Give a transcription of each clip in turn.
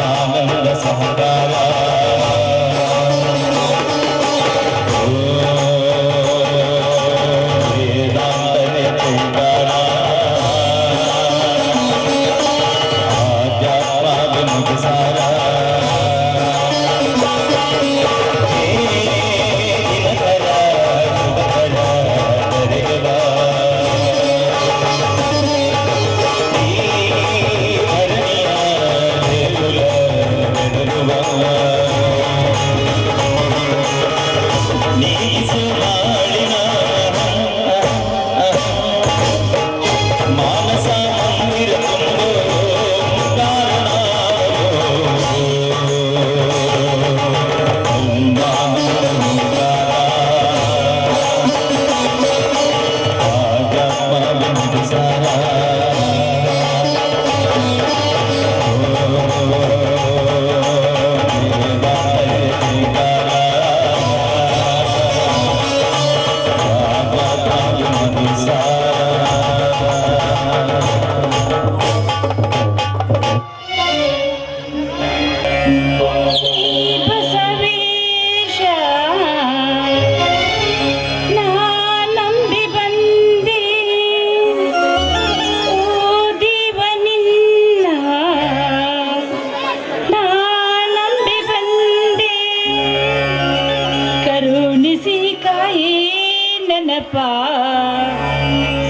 ವೇದಾನಂದ ಸಹಕಾರ ವೇದಾಂತನೇ ತುಂಗಾರ ಆಧ್ಯಾತ್ಮ ವಿಮುಖಸಾರ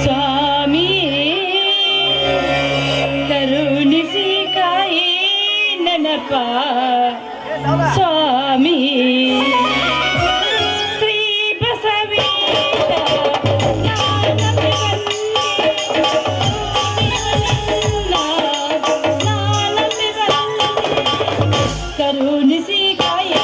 ಸ್ವಾಮಿ ಕರುಣಿಸಿ ಕಾಯಿ ನೆನಪ ಸ್ವಾಮಿ ಶ್ರೀ ಬಸವೇಶ ಕರುಣಿಸಿ ಕಾಯಿ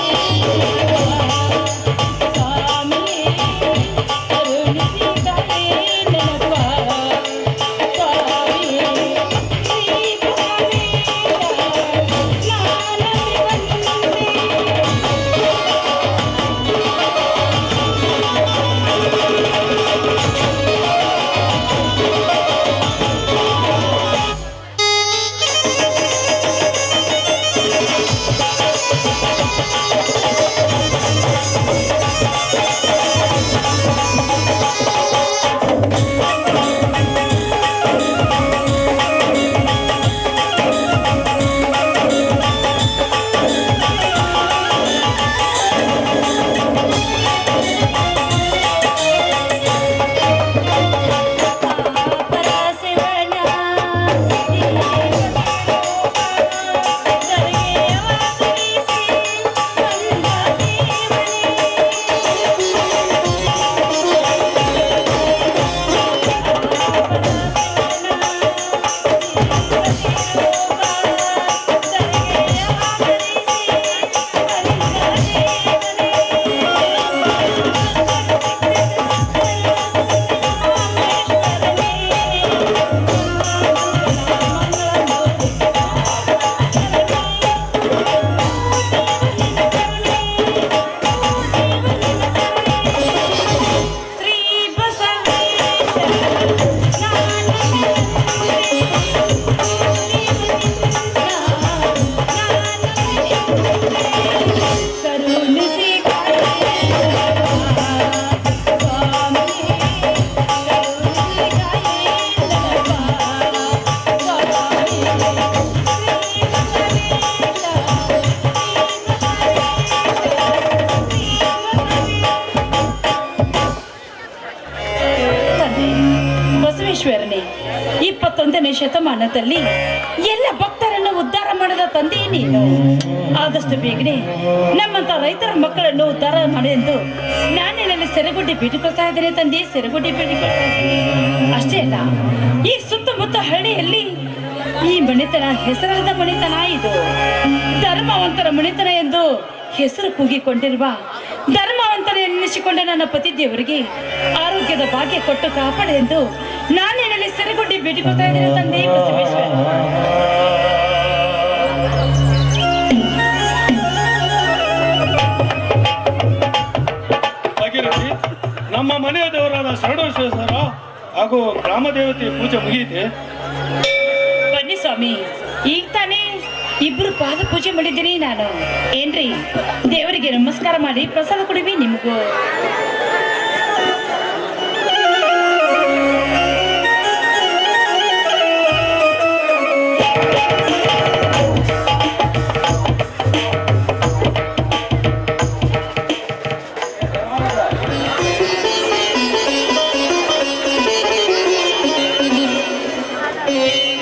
ಬಸವೇಶ್ವರನೇ, 21ನೇ ಶತಮಾನದಲ್ಲಿ ಎಲ್ಲ ಭಕ್ತರನ್ನು ಉದ್ಧಾರ ಮಾಡಿದ ತಂದೆ ನೀನು. ಆದಷ್ಟು ಬೇಗನೆ ನಮ್ಮಂತ ರೈತರ ಮಕ್ಕಳನ್ನು ಉದ್ಧಾರ ಮಾಡಿ ಎಂದು ನಾನೇನಲ್ಲಿ ಸೆರಗುಡ್ಡಿ ಬೇಡಿಕೊಳ್ತಾ ಇದ್ದೇನೆ ತಂದೆ, ಸೆರಗುಡ್ಡಿ ಬೇಡಿಕೊಳ್ತಾ ಇದ್ದೀನಿ. ಅಷ್ಟೇ ಅಲ್ಲ, ಈ ಸುತ್ತಮುತ್ತ ಹಳ್ಳಿಯಲ್ಲಿ ಈ ಮಣಿತನ ಹೆಸರಾದ ಮಣಿತನ ಇದು. ಧರ್ಮವಂತರ ಮಣಿತನ ಎಂದು ಹೆಸರು ಕೂಗಿಕೊಂಡಿರುವ ಧರ್ಮವಂತರ ಎನ್ನಿಸಿಕೊಂಡ ನನ್ನ ಪತಿ ದೇವರಿಗೆ ಆರೋಗ್ಯದ ಭಾಗ್ಯ ಕೊಟ್ಟು ಕಾಪಾಡೆ ಎಂದು ನಾನೇನಲ್ಲಿ ಸೆರಗುಡ್ಡಿ ಬೇಡಿಕೊಳ್ತಾ ಇದ್ದೇನೆ ತಂದೆ ಬಸವೇಶ್ವರ. ನಮ್ಮ ಮನೆಯ ದೇವರಾದ ಶರಣೇಶ್ವರ ಹಾಗೂ ಗ್ರಾಮ ದೇವತೆ ಪೂಜೆ ಮುಗಿಯಿತೆ. ಬನ್ನಿ ಸ್ವಾಮಿ, ಈಗ ತಾನೇ ಇಬ್ರು ಪಾದ ಪೂಜೆ ಮಾಡಿದ್ದೀನಿ ನಾನು. ಏನ್ರಿ ದೇವರಿಗೆ ನಮಸ್ಕಾರ ಮಾಡಿ ಪ್ರಸಾದ ಕೊಡಿವಿ ನಿಮಗೂ.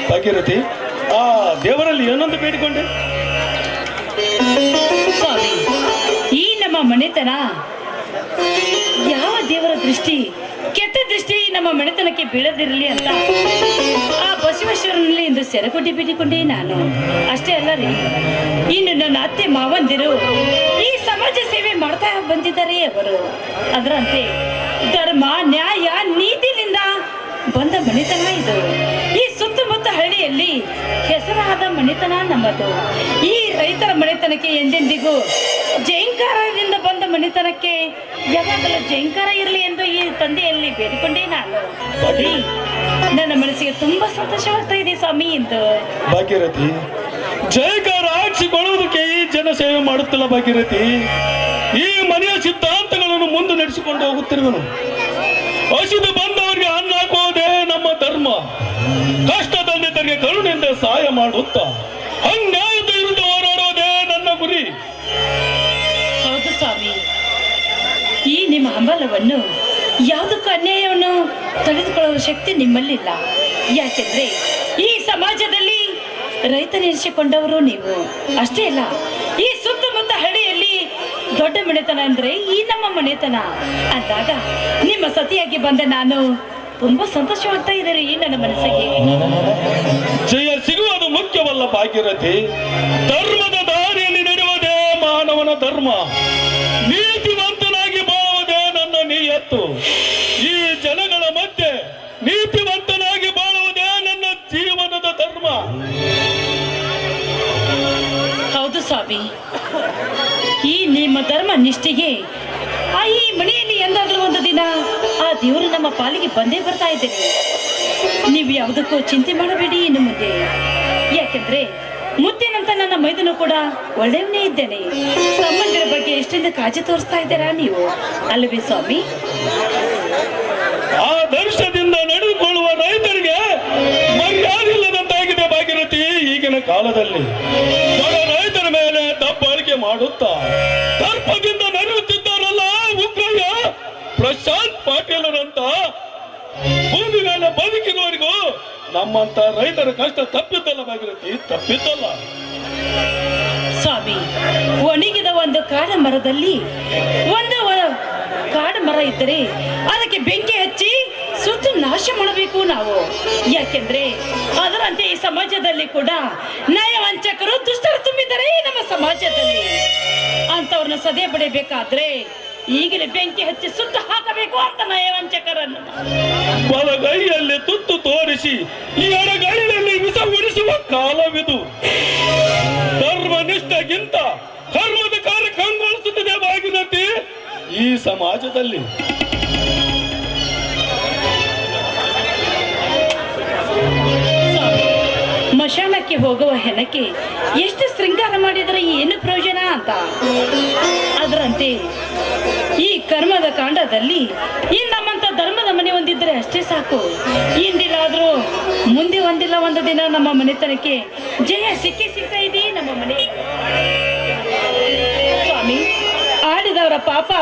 ಭಾಗ್ಯರಥಿ, ಆ ದೇವರಲ್ಲಿ ಏನೊಂದು ಬೇಡಿಕೊಂಡೆ? ಸ್ವಾಮಿ, ಈ ನಮ್ಮ ಮನೆತನ ಯಾವ ದೇವರ ದೃಷ್ಟಿ, ಕೆಟ್ಟ ದೃಷ್ಟಿ ನಮ್ಮ ಮನೆತನಕ್ಕೆ ಬೀಳದಿರಲಿ ಅಂತ ಆ ಬಸವೇಶ್ವರನಲ್ಲಿ ಇಂದು ಸೆರಗುಡ್ಡಿ ಬೇಡಿಕೊಂಡೆ ನಾನು. ಅಷ್ಟೇ ಅಲ್ಲ ರೀ, ಇನ್ನು ನನ್ನ ಅತ್ತೆ ಮಾವಂದಿರು ಈ ಸಮಾಜ ಸೇವೆ ಮಾಡ್ತಾ ಬಂದಿದ್ದಾರೆ ಅವರು. ಅದರಂತೆ ಧರ್ಮ, ನ್ಯಾಯ, ನೀತಿನಿಂದ ಬಂದ ಮನೆತನ ಇದು. ಈ ಸುತ್ತಮುತ್ತ ಹಳ್ಳಿಯಲ್ಲಿ ಹೆಸರಾದ ಮನೆತನ ನಮ್ಮದು. ಈ ರೈತರ ಮನೆತನಕ್ಕೆ ಎಂದೆಂದಿಗೂ ಜಯಂಕಾರದಿಂದ ಬಂದ ಮನೆತನಕ್ಕೆ ಯಾವಾಗಲೂ ಜಯಂಕಾರ ಇರಲಿ ಎಂದು ಈ ತಂದೆಯಲ್ಲಿ ಬೇಡಿಕೊಂಡೇ ನಾನು. ರೀ, ನನ್ನ ಮನಸ್ಸಿಗೆ ತುಂಬಾ ಸಂತೋಷವಾಗ್ತಾ ಇದೆ ಸ್ವಾಮಿ ಎಂದು. ಭಾಗ್ಯರಥಿ, ಜಯಕಾರ ಹಾಕಿಸಿಕೊಳ್ಳುವುದಕ್ಕೆ ಈ ಜನ ಸೇವೆ ಮಾಡುತ್ತಿಲ್ಲ ಭಾಗ್ಯರಥಿ. ಈ ಮನೆಯ ಸಿದ್ಧಾಂತಗಳನ್ನು ಮುಂದೆ ನಡೆಸಿಕೊಂಡು ಹೋಗುತ್ತಿರುವನು. ಹಸಿದು ಬಂದವರಿಗೆ ಅನ್ನ ಹಾಕುವುದೇ ನಮ್ಮ ಧರ್ಮ. ಕಷ್ಟದಲ್ಲಿದ್ದರಿಗೆ ಕರುಣೆಯಿಂದ ಸಹಾಯ ಮಾಡುತ್ತಾ ಅನ್ಯಾಯದ ವಿರುದ್ಧ ಹೋರಾಡುವುದೇ ನನ್ನ ಗುರಿ. ಹೌದು ಸ್ವಾಮಿ, ಈ ನಿಮ್ಮ ಹಂಬಲವನ್ನು, ಯಾವುದಕ್ಕೂ ಅನ್ಯಾಯವನ್ನು ತಡೆದುಕೊಳ್ಳುವ ಶಕ್ತಿ ನಿಮ್ಮಲ್ಲಿಲ್ಲ. ಯಾಕೆಂದ್ರೆ ಈ ಸಮಾಜದಲ್ಲಿ ರೈತನೆನಿಸಿಕೊಂಡವರು ನೀವು. ಅಷ್ಟೇ ಅಲ್ಲ, ಈ ಸುತ್ತಮುತ್ತ ಹಳ್ಳಿಯಲ್ಲಿ ದೊಡ್ಡ ಮನೆತನ ಅಂದ್ರೆ ಈ ನಮ್ಮ ಮನೆತನ ಅಂದಾಗ ನಿಮ್ಮ ಸತಿಯಾಗಿ ಬಂದ ನಾನು ತುಂಬಾ ಸಂತೋಷವಾಗ್ತಾ ಇದ್ದಾರೆ ಈ ನನ್ನ ಮನಸ್ಸಿಗೆ. ಜಯ ಸಿಗುವುದು ಮುಖ್ಯವಲ್ಲ ಭಾಗ್ಯರಥಿ. ಧರ್ಮದ ದಾರಿಯಲ್ಲಿ ನಡೆಯುವುದೇ ಮಾನವನ ಧರ್ಮ. ನೀತಿವಂತನಾಗಿ ಬಾಳುವುದೇ ನನ್ನ ನಿಯತ್ತು. ಈ ಜನಗಳ ಮಧ್ಯೆ ನೀತಿವಂತನಾಗಿ ಬಾಳುವುದೇ ನನ್ನ ಜೀವನದ ಧರ್ಮ. ಹೌದು ಸ್ವಾಮಿ, ಈ ನಿಮ್ಮ ಧರ್ಮ ನಿಷ್ಠೆಗೆ ಈ ಮನೆಯಲ್ಲಿ ಎಂದಾದ್ರೂ ಒಂದು ದಿನ ಆ ದೇವರು ನಮ್ಮ ಪಾಲಿಗೆ ಬಂದೇ ಬರ್ತಾ ಇದ್ದೇನೆ. ನೀವು ಯಾವುದಕ್ಕೂ ಚಿಂತೆ ಮಾಡಬೇಡಿ ಇನ್ನು ಮುಂದೆ. ಯಾಕೆಂದ್ರೆ ಮುತ್ತಿನಂತ ನನ್ನ ಮೈದನು ಕೂಡ ಒಳ್ಳೆಯವನೇ ಇದ್ದೇನೆ. ತಮ್ಮಂದಿರ ಬಗ್ಗೆ ಎಷ್ಟೊಂದು ಕಾಳಜಿ ತೋರಿಸ್ತಾ ಇದ್ದೀರಾ ನೀವು, ಅಲ್ಲವೇ ಸ್ವಾಮಿ? ಆದರ್ಶದಿಂದ ನಡೆದುಕೊಳ್ಳುವ ರೈತರಿಗೆ ಮರ್ಯಾದೆ ಇಲ್ಲದಂತಾಗಿದೆ ಭಾಗ್ಯರಥಿ. ಈಗಿನ ಕಾಲದಲ್ಲಿ ಬಡ ರೈತರ ಮೇಲೆ ದಬ್ಬಾಳಿಕೆ ಮಾಡುತ್ತಾ ದರ್ಪದಿಂದ ನಡೆಯುತ್ತಿದ್ದಾರಲ್ಲ ಉಗ್ರಯ್ಯ, ಪ್ರಶಾಂತ್ ಪಾಟೀಲರಂತ ಭೂಮಿ ಮೇಲೆ ಬದುಕಿರುವವರಿಗೂ ನಮ್ಮಂತ ರೈತರ ಕಷ್ಟ ತಪ್ಪಿದ್ದಲ್ಲ ಭಾಗ್ಯರಥಿ, ತಪ್ಪಿದ್ದಲ್ಲ. ಸ್ವಾಮಿ, ಒಣಗಿದ ಒಂದು ಕಾಡ ಮರದಲ್ಲಿ ಒಂದು ಕಾಡು ಮರ ಇದ್ದರೆ ಅದಕ್ಕೆ ಬೆಂಕಿ ಹಚ್ಚಿ ಸುತ್ತು ನಾಶ ಮಾಡಬೇಕು ನಾವು. ಯಾಕೆಂದ್ರೆ ಅದರಂತೆ ಈ ಸಮಾಜದಲ್ಲಿ ಕೂಡ ನಯವಂಚಕರು, ದುಷ್ಟರು ತುಂಬಿದ್ದಾರೆ ನಮ್ಮ ಸಮಾಜದಲ್ಲಿ. ಅಂತವ್ರನ್ನ ಸದೆ ಪಡೆಯಬೇಕಾದ್ರೆ ಈಗಲೇ ಬೆಂಕಿ ಹಚ್ಚಿ ಸುಟ್ಟು ಹಾಕಬೇಕು ಅಂತ ನಯವಂಚಕರನ್ನು. ಬಲಗೈಯಲ್ಲಿ ತುತ್ತು ತೋರಿಸಿ ಎಡಗೈಯಲ್ಲಿ ವಿಷ ಉಡಿಸುವ ಕಾಲವಿದು. ಧರ್ಮನಿಷ್ಠೆಗಿಂತ ಕರ್ಮದ ಕಾರ್ಯ ಕಂಗೊಳಿಸುತ್ತಿದೆ ಭಾಗೀರಥಿ ಈ ಸಮಾಜದಲ್ಲಿ. ಮಶಾನಕ್ಕೆ ಹೋಗುವ ಹೆಣಕ್ಕೆ ಎಷ್ಟು ಶೃಂಗಾರ ಮಾಡಿದರೆ ಏನು ಪ್ರಯೋಜನ ಅಂತ. ಅದರಂತೆ ಈ ಕರ್ಮದ ಕಾಂಡದಲ್ಲಿ ಈ ನಮ್ಮಂತ ಧರ್ಮದ ಮನೆ ಹೊಂದಿದ್ರೆ ಅಷ್ಟೇ ಸಾಕು. ಇಂದಿಲ್ಲಾದ್ರೂ ಮುಂದೆ ಒಂದಿಲ್ಲ ಒಂದು ದಿನ ನಮ್ಮ ಮನೆತನಕ್ಕೆ ಜಯ ಸಿಗ್ತಾ ಇದೆ ನಮ್ಮ ಮನೆ. ಸ್ವಾಮಿ, ಆಡಿದವರ ಪಾಪ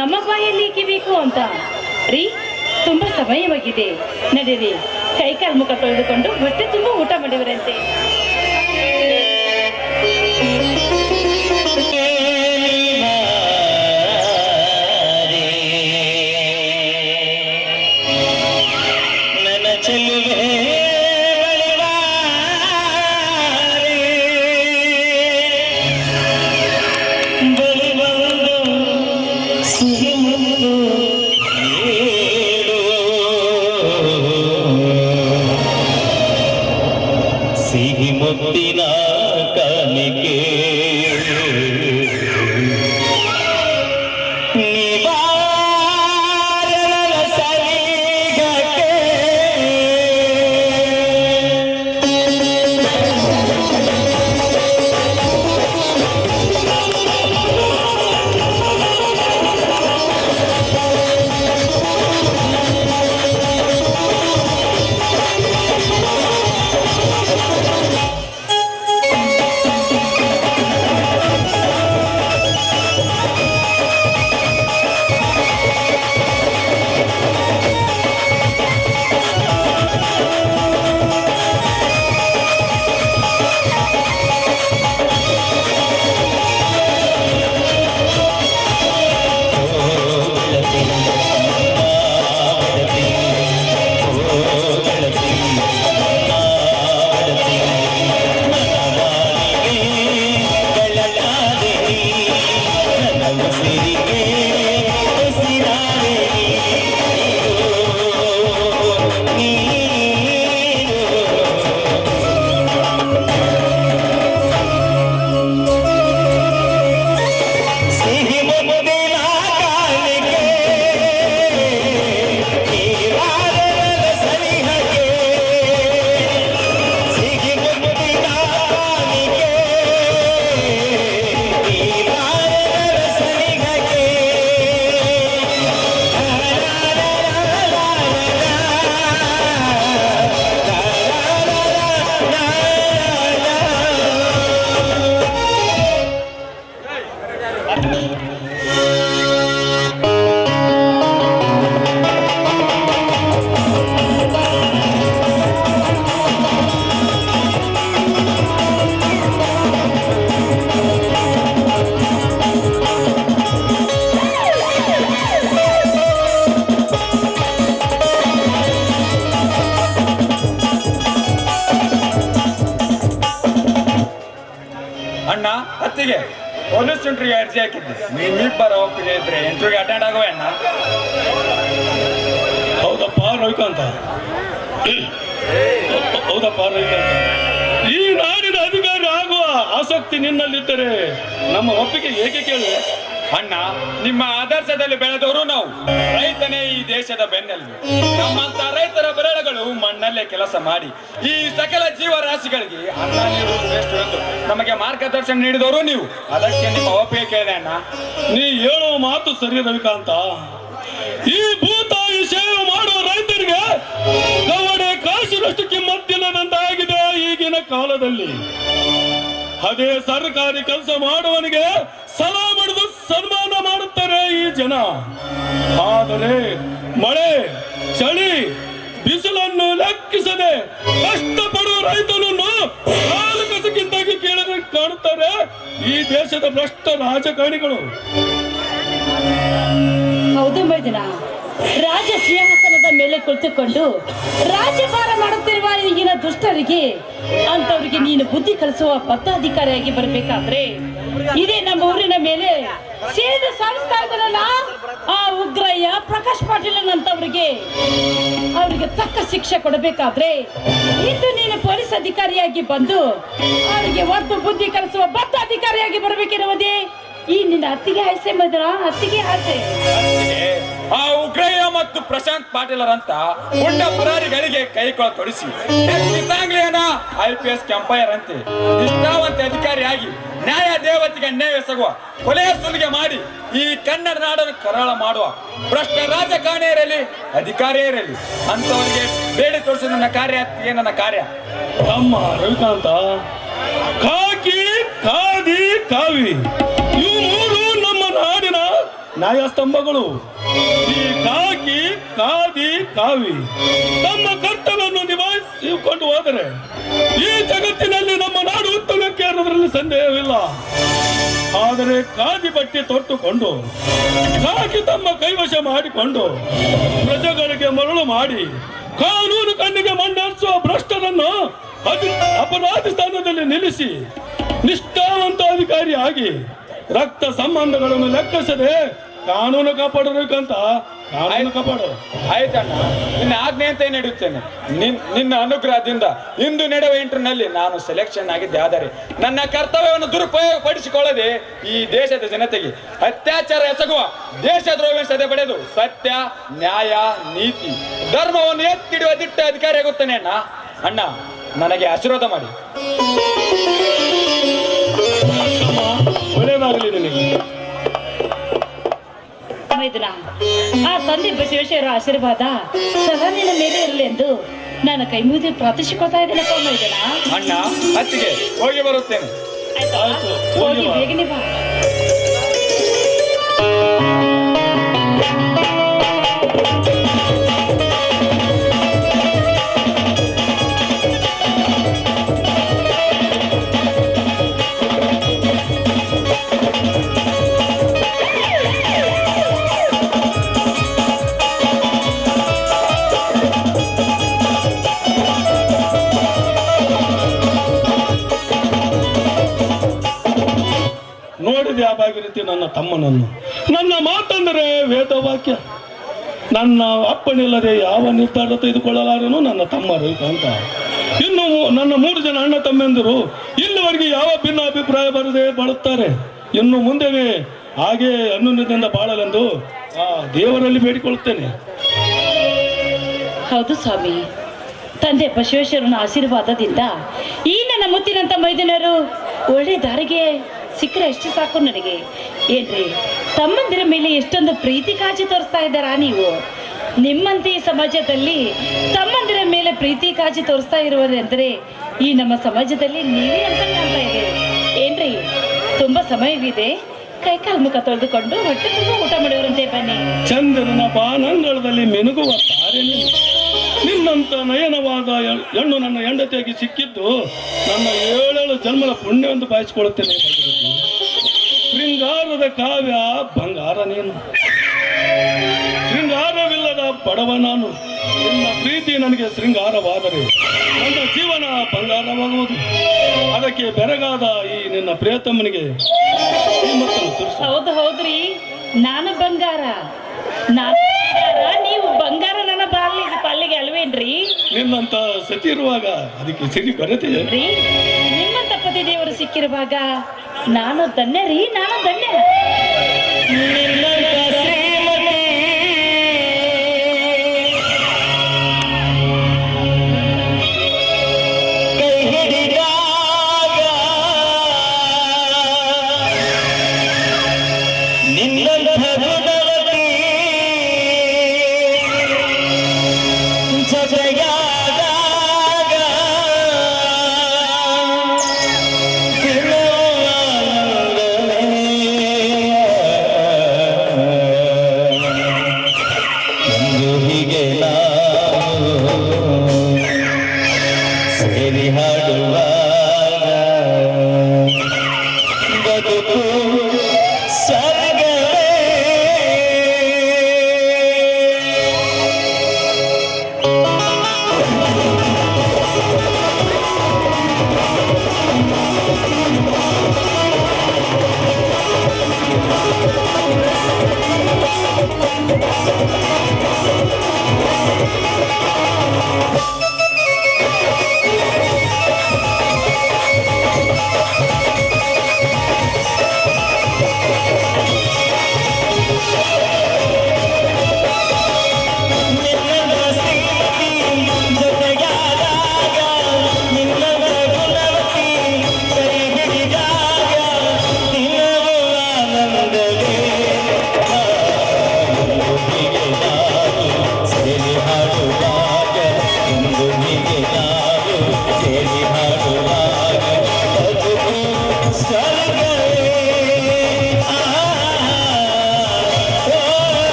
ನಮ್ಮ ಬಾಯಲ್ಲಿ ಕಿಬೇಕು ಅಂತ. ರೀ, ತುಂಬಾ ಸಮಯವಾಗಿದೆ, ನಡೀರಿ ಕೈಕಾಲು ಮುಖ ತೊಳೆದುಕೊಂಡು ಹೊಟ್ಟೆ ತುಂಬ ಊಟ ಮಾಡಿವರಂತೆ. ಸಿಹಿ ಮುತ್ತಿನ ಕಾಣಿಕೆ ನಿವಾರಣ ಸಲಿಗಕ್ಕೆ ಅಣ್ಣ ಅತ್ತಿಗೆ ಪೊಲೀಸ್ ಇಂಟ್ರಿಗೆ ಅರ್ಜಿ ಹಾಕಿದ್ದೆ ನೀವಿಬ್ಬರ ಒಪ್ಪಿಗೆ ಇದ್ರೆ ಇಂಟ್ರಿಗೆ ಅಟೆಂಡ್ ಆಗುವ ಅಣ್ಣ. ಹೌದಪ್ಪ ರವಿಕಾಂತ, ಹೌದಪ್ಪ ರವಿಕಾಂತ, ಈ ನಾಡಿನ ಅಧಿಕಾರಿ ಆಗುವ ಆಸಕ್ತಿ ನಿನ್ನಲ್ಲಿದ್ದರೆ ನಮ್ಮ ಒಪ್ಪಿಗೆ ಏಕೆ ಕೇಳಿ? ಅಣ್ಣ, ನಿಮ್ಮ ಆದರ್ಶದಲ್ಲಿ ಬೆಳೆದವರು ನಾವು. ರೈತನೇ ಈ ದೇಶದ ಬೆನ್ನೆಲುಬು. ನಮ್ಮಂತ ರೈತರ ಬೆರಳುಗಳು ಮಣ್ಣಲ್ಲೇ ಕೆಲಸ ಮಾಡಿ ಈ ಸಕಲ ಜೀವರಾಶಿಗಳಿಗೆ ಅನ್ನ ನೀಡುವುದು ಶ್ರೇಷ್ಠವೆಂದು ನಮಗೆ ಮಾರ್ಗದರ್ಶನ ನೀಡಿದವರು ನೀವು. ಅದಕ್ಕೆ ನಿಮ್ಮ ಒಪ್ಪಿಗೆ ಕೇಳಿದೆ ಅಣ್ಣ. ನೀ ಹೇಳುವ ಮಾತು ಸರಿ ರವಿಕಾಂತ. ಈ ಭೂತಾಯಿ ಸೇವೆ ಮಾಡುವ ರೈತರಿಗೆ ಕವಡೆ ಕಾಸಿನಷ್ಟು ಕಿಮ್ಮತ್ತಿಲ್ಲದಂತಾಗಿದೆ ಈಗಿನ ಕಾಲದಲ್ಲಿ. ಅದೇ ಸರ್ಕಾರಿ ಕೆಲಸ ಮಾಡುವವನಿಗೆ ಸಲಾ ಮಾಡಿದು ಸನ್ಮಾನ ಮಾಡುತ್ತಾರೆ ಈ ಜನ. ಆದರೆ ಮಳೆ ಚಳಿ ಬಿಸಿಲನ್ನು ಲೆಕ್ಕಿಸದೆ ಕಷ್ಟಪಡುವ ರೈತನನ್ನು ಕಾಲು ಕಸಕ್ಕಿಂತಾಗಿ ಕೇಳದೆ ಕಾಣುತ್ತಾರೆ ಈ ದೇಶದ ಭ್ರಷ್ಟ ರಾಜಕಾರಣಿಗಳು. ಹೌದು ಮೈದನ, ರಾಜ ಸಿಂಹಾಸನದ ಮೇಲೆ ಕುಳಿತುಕೊಂಡು ರಾಜ್ಯಭಾರ ಮಾಡುತ್ತಿರುವ ಈಗಿನ ದುಷ್ಟರಿಗೆ ಅಂತವರಿಗೆ ನೀನು ಬುದ್ಧಿ ಕಲಿಸುವ ಪದಾಧಿಕಾರಿಯಾಗಿ ಬರಬೇಕಾದ್ರೆ ಇದೇ ನಮ್ಮ ಊರಿನ ಮೇಲೆ ಸೇವೆ ಸಾಧಿಸ್ತಾ ಇದ್ದಾರಲ್ಲ ಆ ಉಗ್ರಯ್ಯ ಪ್ರಕಾಶ್ ಪಾಟೀಲ್ ಅಂತವರಿಗೆ ಅವರಿಗೆ ತಕ್ಕ ಶಿಕ್ಷೆ ಕೊಡಬೇಕಾದ್ರೆ ಇಂದು ನೀನು ಪೊಲೀಸ್ ಅಧಿಕಾರಿಯಾಗಿ ಬಂದು ಅವರಿಗೆ ಒದ್ದು ಬುದ್ಧಿ ಕಲಿಸುವ ಪದಾಧಿಕಾರಿಯಾಗಿ ಬರಬೇಕಿರುವುದೇ ಈ ನಿನ್ನ ಅತ್ತಿಗೆ ಆಸೆ ಮದ್ರ, ಅತ್ತಿಗೆ ಆಸೆ. ಆ ಉಗ್ರಯ್ಯ ಮತ್ತು ಪ್ರಶಾಂತ್ ಪಾಟೀಲರಂತ ಪುಂಡ ಪುರಾರಿಗಳಿಗೆ ಕೈಕೊಳ ತೊಡಿಸಿ ಸಾಂಗ್ಲಿಯನ IPS ಕೆಂಪಯ್ಯರ್ ಅಂತೆ ನಿಷ್ಠಾವಂತ ಅಧಿಕಾರಿಯಾಗಿ ನ್ಯಾಯ ದೇವತೆಗೆ ಅನ್ಯಾಯ ಎಸಗುವ ಕೊಲೆಯ ಸುಲಿಗೆ ಮಾಡಿ ಈ ಕನ್ನಡ ನಾಡನ್ನು ಕರಾಳ ಮಾಡುವ ಭ್ರಷ್ಟ ರಾಜಕಾರಣಿಯರಲ್ಲಿ ಅಧಿಕಾರಿಯರಲ್ಲಿ ಅಂತವರಿಗೆ ಬೇಡಿ ತೋರಿಸಿ ನನ್ನ ಕಾರ್ಯ ನನ್ನ ಕಾರ್ಯ. ತಮ್ಮ ರವಿಕಾಂತ, ಕಾಕಿ ಖಾದಿ ಕಾವಿ ಇವು ಮೂರು ನಮ್ಮ ನಾಡಿನ ನ್ಯಾಯಸ್ತಂಭಗಳು. ಈ ಕಾಕಿ ಖಾದಿ ಕಾವಿ ತಮ್ಮ ಕರ್ತವ್ಯವನ್ನು ನಿಭಾಯಿಸಿಕೊಂಡು ಹೋದರೆ ಈ ಜಗತ್ತಿನಲ್ಲಿ ನಮ್ಮ ನಾಡು ಉತ್ತಮಕ್ಕೆ ಅನ್ನೋದ್ರಲ್ಲಿ ಸಂದೇಹವಿಲ್ಲ. ಆದರೆ ಖಾದಿ ಬಟ್ಟೆ ತೊಟ್ಟುಕೊಂಡು ಕಾಕಿ ತಮ್ಮ ಕೈವಶ ಮಾಡಿಕೊಂಡು ಪ್ರಜೆಗಳಿಗೆ ಮರಳು ಮಾಡಿ ಕಾನೂನು ಕಣ್ಣಿಗೆ ಮಣ್ಣರಿಸುವ ಭ್ರಷ್ಟರನ್ನು ಅಪರಾಧಿ ಸ್ಥಾನದಲ್ಲಿ ನಿಲ್ಲಿಸಿ ನಿಷ್ಠಾವಂತ ಅಧಿಕಾರಿಯಾಗಿ ರಕ್ತ ಸಂಬಂಧಗಳನ್ನು ಲೆಕ್ಕಿಸದೆ ಕಾನೂನು ಕಾಪಾಡಬೇಕಂತ ಕಾನೂನು ಕಾಪಾಡು. ಆಯ್ತಣ್ಣ, ನಿನ್ನ ಆಜ್ಞೆ ಅಂತ ನಡೆಯುತ್ತೇನೆ. ನಿನ್ನ ಅನುಗ್ರಹದಿಂದ ಇಂದು ನಡೆಯುವ ಇಂಟರ್ನಲ್ಲಿ ನಾನು ಸೆಲೆಕ್ಷನ್ ಆಗಿದ್ದೆ. ಆದರೆ ನನ್ನ ಕರ್ತವ್ಯವನ್ನು ದುರುಪಯೋಗ ಪಡಿಸಿಕೊಳ್ಳದೆ ಈ ದೇಶದ ಜನತೆಗೆ ಅತ್ಯಾಚಾರ ಎಸಗುವ ದೇಶದ್ರೋಹ ಸದೆ ಪಡೆದು ಸತ್ಯ ನ್ಯಾಯ ನೀತಿ ಧರ್ಮವನ್ನು ಎತ್ತಿಡುವ ದಿಟ್ಟ ಅಧಿಕಾರಿ ಆಗುತ್ತಾನೆ ಅಣ್ಣ. ಅಣ್ಣ, ನನಗೆ ಆಶೀರ್ವಾದ ಮಾಡಿ. ಒಳ್ಳೆಯದಾಗಲಿ ನಿನಗೆ. ಮೈದುನ, ಆ ತಂದೆ ಬಸವೇಶ್ವರ ಆಶೀರ್ವಾದ ಸದಾ ನಿನ್ನ ಮೇಲೆ ಇರಲಿ ಎಂದು ನಾನು ಕೈ ಮುಗಿದು ಪ್ರಾರ್ಥಿಸಿಕೊಳ್ತಾ ಇದ್ದೇನಪ್ಪ ಮೈದುನ. ಅಣ್ಣ, ಅತ್ತಿಗೆ ಹೋಗಿ ಬರುತ್ತೇನೆ. ಆಯ್ತು, ಹೋಗಿ ಬೇಗನೆ ಬಾ. ನೋಡಿದೆ ಆ ಭಾಗೀರಥಿ ನನ್ನ ತಮ್ಮನನ್ನು. ನನ್ನ ಮಾತಂದರೆ ವೇದವಾಕ್ಯ. ನನ್ನ ಅಪ್ಪನಿಲ್ಲದೆ ಯಾವ ನಿರ್ಧಾರ ತೆಗೆದುಕೊಳ್ಳಲಾರನು ನನ್ನ ತಮ್ಮ ರವಿಕಾಂತ. ಇನ್ನು ನನ್ನ 3 ಜನ ಅಣ್ಣ ತಮ್ಮೆಂದರು ಇಲ್ಲಿವರೆಗೆ ಯಾವ ಭಿನ್ನ ಅಭಿಪ್ರಾಯ ಬರದೆ ಬಾಳುತ್ತಾರೆ. ಇನ್ನು ಮುಂದೆನೇ ಹಾಗೆ ಅನ್ಯೋನ್ಯದಿಂದ ಬಾಳಲೆಂದು ಆ ದೇವರಲ್ಲಿ ಬೇಡಿಕೊಳ್ಳುತ್ತೇನೆ. ಹೌದು ಸ್ವಾಮಿ, ತಂದೆ ಬಸವೇಶ್ವರನ ಆಶೀರ್ವಾದದಿಂದ ಈ ನನ್ನ ಮುತ್ತಿನಂತ ಮೈದುನರು ಒಳ್ಳೆ ದಾರಿಗೆ ಸಿಕ್ಕರೆ ಎಷ್ಟು ಸಾಕು ನನಗೆ. ಏನ್ರಿ, ತಮ್ಮಂದಿರ ಮೇಲೆ ಎಷ್ಟೊಂದು ಪ್ರೀತಿ ಕಾಳಜಿ ತೋರಿಸ್ತಾ ಇದ್ದಾರಾ ನೀವು? ನಿಮ್ಮಂತೆ ಈ ಸಮಾಜದಲ್ಲಿ ತಮ್ಮಂದಿರ ಮೇಲೆ ಪ್ರೀತಿ ಕಾಳಜಿ ತೋರಿಸ್ತಾ ಇರುವುದೆಂದರೆ ಈ ನಮ್ಮ ಸಮಾಜದಲ್ಲಿ ನೀವೇ ಅಂತ ಕಾಣ್ತಾ ಇದೆ. ಏನ್ರಿ, ತುಂಬಾ ಸಮಯವಿದೆ, ಕೈಕಾಲು ಮುಖ ತೊಳೆದುಕೊಂಡು ಹೊಟ್ಟೆ ತುಂಬ ಊಟ ಮಾಡುವರಂತೆ ಬನ್ನಿ. ಚಂದ್ರನ ಬಾನಂಗಳದಲ್ಲಿ ಮೆನುಗುವ ತಾರೆ ನಿನ್ನಂತ ನಯನವಾದ ಹೆಣ್ಣು ನನ್ನ ಹೆಂಡತಿಯಾಗಿ ಸಿಕ್ಕಿದ್ದು ನನ್ನ 7 ಜನ್ಮದ ಪುಣ್ಯವೆಂದು ಬಾಯಿಸಿಕೊಳ್ಳುತ್ತೇನೆ. ಶೃಂಗಾರದ ಕಾವ್ಯ ಬಂಗಾರ ನೀನು, ಶೃಂಗಾರವಿಲ್ಲದ ಬಡವ ನಾನು. ನಿನ್ನ ಪ್ರೀತಿ ನನಗೆ ಶೃಂಗಾರವಾದರೆ ನನ್ನ ಜೀವನ ಬಂಗಾರವಾಗುವುದು. ಅದಕ್ಕೆ ಬೆರಗಾದ ಈ ನಿನ್ನ ಪ್ರಿಯತಮ್ಮನಿಗೆ ಈ ಮಕ್ಕಳು ಸುರಿಸು. ಹೌದ್ರಿ, ನಾನು ಬಂಗಾರ, ನೀವು ಬಂಗಾರ, ನನ್ನ ಪಾಲಿಗೆ ಅಲ್ವೇನ್ರಿ? ನಿನ್ನಂತ ಸತಿ ಇರುವಾಗ ಅದಕ್ಕೆ ಸಿರಿ ಬರತೆ. ನಿಮ್ಮಂತ ಪತಿ ದೇವರು ಸಿಕ್ಕಿರುವಾಗ ನಾನು ಧನ್ಯ ರೀ, ನಾನು ಧನ್ಯ.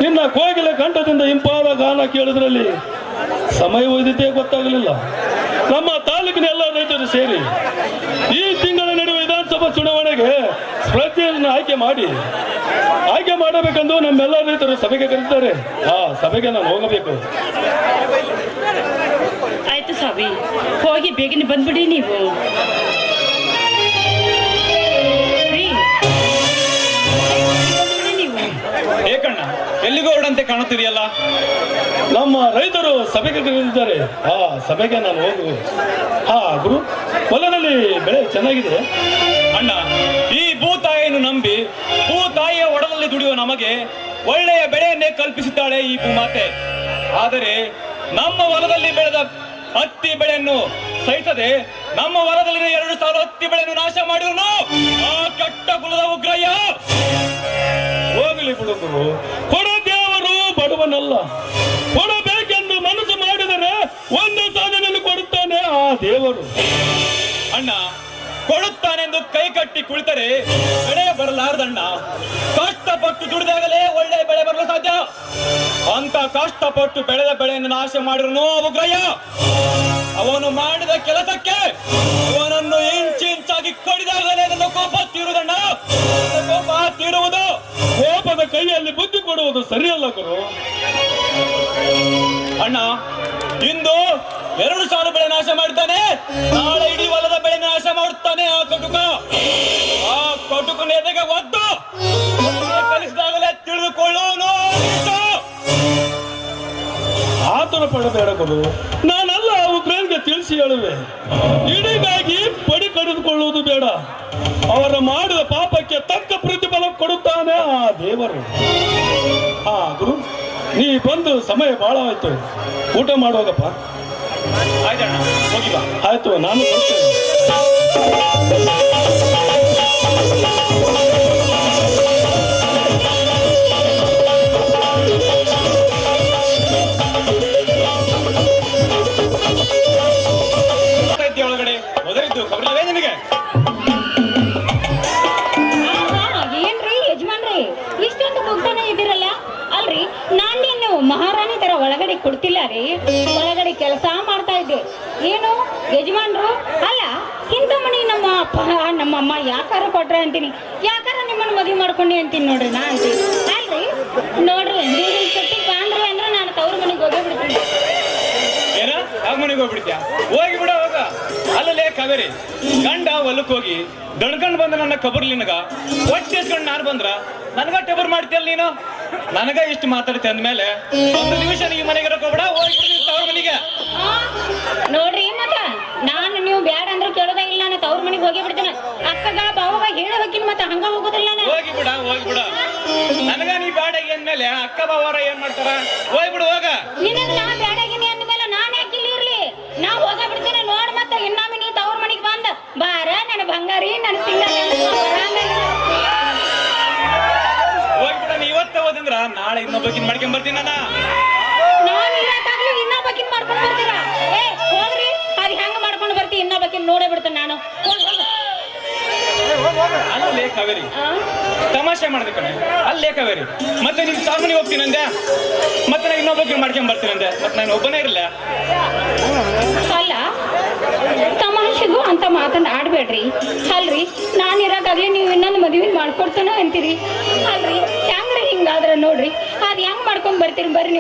ನಿನ್ನ ಕೋಗಿಲೆ ಕಂಠದಿಂದ ಇಂಪಾದ ಗಾನ ಕೇಳಿದ್ರಲ್ಲಿ ಸಮಯ ಒಯ್ದಿದ್ದೇ ಗೊತ್ತಾಗಲಿಲ್ಲ. ನಮ್ಮ ತಾಲೂಕಿನ ಎಲ್ಲ ರೈತರು ಸೇರಿ ಈ ತಿಂಗಳ ನಡುವೆ ವಿಧಾನಸಭಾ ಚುನಾವಣೆಗೆ ಸ್ಪರ್ಧೆಯನ್ನು ಆಯ್ಕೆ ಮಾಡಬೇಕೆಂದು ನಮ್ಮೆಲ್ಲ ರೈತರು ಸಭೆಗೆ ಕರೀತಾರೆ. ಆ ಸಭೆಗೆ ನಾನು ಹೋಗಬೇಕು. ಆಯ್ತು ಸ್ವಾಮಿ, ಹೋಗಿ ಬೇಗನೆ ಬಂದ್ಬಿಡಿ ನೀವು. ಏಕ ಯಾಕಣ್ಣ ಎಲ್ಲಿಗೂ ಹೊರಡಂತೆ ಕಾಣುತ್ತಿದೆಯಲ್ಲ? ನಮ್ಮ ರೈತರು ಸಭೆಗೆ ಕರೆದಿದ್ದಾರೆ. ಆ ಸಭೆಗೆ ನಾನು ಹೋಗುವೆ. ಗುರು, ಹೊಲದಲ್ಲಿ ಬೆಳೆ ಚೆನ್ನಾಗಿದೆ. ಅಣ್ಣ, ಈ ಭೂತಾಯಿಯನ್ನು ನಂಬಿ ಭೂತಾಯಿಯ ಒಡಲಲ್ಲಿ ದುಡಿಯುವ ನಮಗೆ ಒಳ್ಳೆಯ ಬೆಳೆಯನ್ನೇ ಕಲ್ಪಿಸುತ್ತಾಳೆ ಈ ಭೂಮಾತೆ. ಆದರೆ ನಮ್ಮ ಹೊಲದಲ್ಲಿ ಬೆಳೆದ ಹತ್ತಿ ಬೆಳೆಯನ್ನು ಸಹಿಸದೆ ನಮ್ಮ ಹೊಲದಲ್ಲಿನ 2,000 ಹತ್ತಿ ಬೆಳೆಯನ್ನು ನಾಶ ಮಾಡಿರುನು ಆ ಕೆಟ್ಟ ಕುಲದ ಉಗ್ರಯ್ಯ. ಹೋಗಲಿ ಬಿಡು ಗುರು, ಕೊಡೋ ದೇವರು ಬಡವನಲ್ಲ. ಕೊಡಬೇಕೆಂದು ಮನಸ್ಸು ಮಾಡಿದರೆ ಒಂದು ಸಾಧನೆಯನ್ನು ಕೊಡುತ್ತಾನೆ ಆ ದೇವರು. ಅಣ್ಣ, ಕೊಡುತ್ತಾನೆಂದು ಕೈ ಕಟ್ಟಿ ಕುಳಿತರೆ ಬೆಳೆ ಬರಲಾರದಣ್ಣ. ಕಷ್ಟಪಟ್ಟು ದುಡಿದಾಗಲೇ ಒಳ್ಳೆ ಬೆಳೆ ಬರಲು ಸಾಧ್ಯ. ಅಂತ ಕಷ್ಟಪಟ್ಟು ಬೆಳೆದ ಬೆಳೆಯನ್ನು ನಾಶ ಮಾಡಿರುನು ಉಗ್ರಯ್ಯ. ಅವನು ಮಾಡಿದ ಕೆಲಸಕ್ಕೆ ಅವನನ್ನು ಇಂಚಾಗಿ ಕಡಿದಾಗಲೇ ನನ್ನ ಕೋಪ ತೀರುವುದಣ್ಣ. ಕೋಪ ತೀರುವುದು. ಕೋಪದ ಕೈಯಲ್ಲಿ ಬುದ್ಧಿ ಕೊಡುವುದು ಸರಿಯಲ್ಲ ಗುರು. ಅಣ್ಣ, ಇಂದು 2,000 ಬೆಳೆ ನಾಶ ಮಾಡಿದ್ದಾನೆ, ನಾಳೆ ಇಡೀ ಹೊಲದ ಬೆಳೆ ನಾಶ ಮಾಡುತ್ತಾನೆ ಆ ಕಟುಕ. ಆ ಕಟುಕನ ಎದೆಗೆ ಒದ್ದು ಕಲಿಸಿದಾಗಲೇ ತಿಳಿದುಕೊಳ್ಳುವನು. ಆತನ ಪಡಬೇಡ ಗುರು, ನಾನೆಲ್ಲ ಉಗ್ರನಿಗೆ ತಿಳಿಸಿ ಹೇಳುವೆ. ಇಡಿಗಾಗಿ ಪಡಿ ಕಡಿದುಕೊಳ್ಳುವುದು ಬೇಡ. ಅವರ ಮಾಡಿದ ಪಾಪಕ್ಕೆ ತಕ್ಕ ಪ್ರತಿಫಲ ಕೊಡುತ್ತಾನೆ ಆ ದೇವರು. ಗುರು, ನೀ ಬಂದು ಸಮಯ ಬಹಳ ಆಯ್ತು. ಊಟ ಮಾಡುವಾಗಪ್ಪ. ಆಯ್ತಣ್ಣ, ಹೋಗಿ ಬಾ. ಆಯ್ತು, ನಾನು ಬರ್ತೇನೆ. ಒಳಗಡೆ ಮೊದಲಿದ್ದು ಖಬರವೇ ನಿನಗೆ? ಏನ್ರಿ ಯಜಮಾನ್ರಿ, ಇಷ್ಟೊಂದು ಮುಗ್ತಾನೆ ಇದ್ದೀರಲ್ಲ? ಅಲ್ರಿ, ನಾನ್ ನೀನು ಮಹಾರಾಣಿ ತರ ಒಳಗಡೆ ಕೊಡ್ತಿಲ್ಲ ರೀ. ಒಳಗಡೆ ಕೆಲಸ ಮಾಡ್ತಾ ಇದ್ದೆ. ಏನು ಯಜಮಾನ್ರು ಅಲ್ಲ, ಇಂಥ ಮನಿ ನಮ್ಮ ಅಪ್ಪ ನಮ್ಮಮ್ಮ ಯಾಕಾರ ಕೊಟ್ರೆ ಅಂತೀನಿ, ಯಾಕಾರ ನಿಮ್ಮನ್ನ ಮದುವೆ ಮಾಡ್ಕೊಂಡಿ ಅಂತೀನಿ ನೋಡ್ರಿ. ನಾ ಅಂತೀನಿ ಅಲ್ರಿ, ನೋಡ್ರಿ ನೀವು ಕಟ್ಟಿಗೆ ಬಾಂದ್ರಿ ಅಂದ್ರೆ ನಾನು ತವ್ರ ಮನೆಗೆ ಹೋಗೇ ಬಿಡ್ತೀನಿ. ಏನ ಆಗ ಮನೆಗೆ ಹೋಗ್ಬಿಡ್ತೀಯ? ಹೋಗಿ ಬಿಡ ಹೋಗ. ಅಲ್ಲಲ್ಲೇ ಕಾವೇರಿ, ಗಂಡ ಹೊಲಕ್ಕೆ ಹೋಗಿ ದಣ್ಕಂಡ್ ಬಂದ ನನ್ನ ಕಬರ್ಲಿ ನಿನಗ ಒಟ್ಟೆಸ್ಕೊಂಡು ನಾನು ಬಂದ್ರ ನನಗ ಟೆಬರ್ ಮಾಡ್ತೀಯಲ್ಲ ನೀನು. ನನಗ ಇಷ್ಟು ಮಾತಾಡ್ತಿ ಅಂದ್ಮೇಲೆ ಒಂದು ನಿಮಿಷ ಈ ಮನೆಗೆ ಹೋಗ್ಬಿಡ, ಹೋಗ್ಬಿಡ್ತೀನಿ ತವ್ರ ಮನೆಗೆ. ನೋಡ್ರಿ, ಮತ್ತ ನಾನು ನೀವು ಬ್ಯಾಡ ಅಂದ್ರೆ ಕೇಳೋದೇ ಇಲ್ಲ. ನಾನು ತವ್ರ ಮನೆಗೆ ಹೋಗಿ ಬಿಡ್ತೇನೆ. ಅಕ್ಕಗ ಬಾವಾಗ ಹೇಳ ಹೋಗಿನ ಮತ್ತ ಹಂಗ ಹೋಗೋದಿಲ್ಲ. ಹೋಗಿ ಬಿಡ, ಹೋಗಿ ಬಿಡ. ನನಗ ನೀ ಬ್ಯಾಡ ಅಂದ್ಮೇಲೆ ಅಕ್ಕ ಬಾವಾರ ಏನ್ ಮಾಡ್ತಾರ? ಹೋಗ್ಬಿಡು ಹೋಗ. ನಿನಗ ನಾ ಬ್ಯಾಡಾಗಿನಿ ಅಂದ್ಮೇಲೆ ನಾನ್ ಯಾಕೆ ಇಲ್ಲಿ ಇರ್ಲಿ? ನಾ ಹೋಗ ಬಿಡ್ತೇನೆ. ನೋಡ್ ಮತ್ತ ಇನ್ನೊಮ್ಮೆ ನೀ ತವ್ರ ಮನೆಗೆ ಬಂದ ಬಾರ ನನ್ನ ಬಂಗಾರಿ, ನನ್ನ ಸಿಂಗಾರಿ ಹೋಗ್ಬಿಡ. ನೀ ಇವತ್ತ ಹೋದಂದ್ರ ನಾಳೆ ಇನ್ನೊಬ್ಬಕಿನ್ ಮಾಡ್ಕೊಂಡ್ ಬರ್ತೀನಿ ನಾನು ಇರತ್ತಾಗ್ಲಿ ಇನ್ನೊಬ್ಬಕಿನ್ ಮಾಡ್ಕೊಂಡು ಬರ್ತೀರಾ? ಹೋಗ್ರಿ, ಅದು ಹೆಂಗ ಮಾಡ್ಕೊಂಡು ಬರ್ತಿ? ಇನ್ನೊಬ್ಬಕಿನ್ ನೋಡೇ ಬಿಡ್ತೇನೆ ನಾನು. ಅಲ್ಲೇ ಕಾವೇರಿ, ತಮಾಷೆ ಮಾಡಿದೆ ಕಣೆ. ಅಲ್ಲೇ ಕಾವೇರಿ, ಮತ್ತೆ ನೀನ್ ಸಾರ್ಮನಿಗೆ ಹೋಗ್ತೀನಿ ಅಂದೆ, ಮತ್ತೆ ನಾನು ಇನ್ನೊಬ್ಬಕಿನ್ ಮಾಡ್ಕೊಂಡ್ ಬರ್ತೀನಿ ಅಂದೆ, ಮತ್ತೆ ನಾನು ಒಬ್ಬನೇ ಇರಲ್ಲ. ಅಲ್ಲ, ತಮಾಷೆಗೂ ಅಂತ ಮಾತನ್ನ ಆಡ್ಬೇಡ್ರಿ. ಅಲ್ರಿ, ನಾನು ಇರೋದಾಗ್ಲಿ ನೀವು ಇನ್ನೊಂದು ಮದುವೆ ಮಾಡ್ಕೊಡ್ತಾನೋ ಅಂತೀರಿ. ಅಲ್ರಿ, ಹೆಂಗ್ರಿ ಹಿಂಗಾದ್ರೆ ನೋಡ್ರಿ, ಅದು ಹೆಂಗ್ ಮಾಡ್ಕೊಂಡ್ ಬರ್ತೀರಿ? ಬರ್ರಿ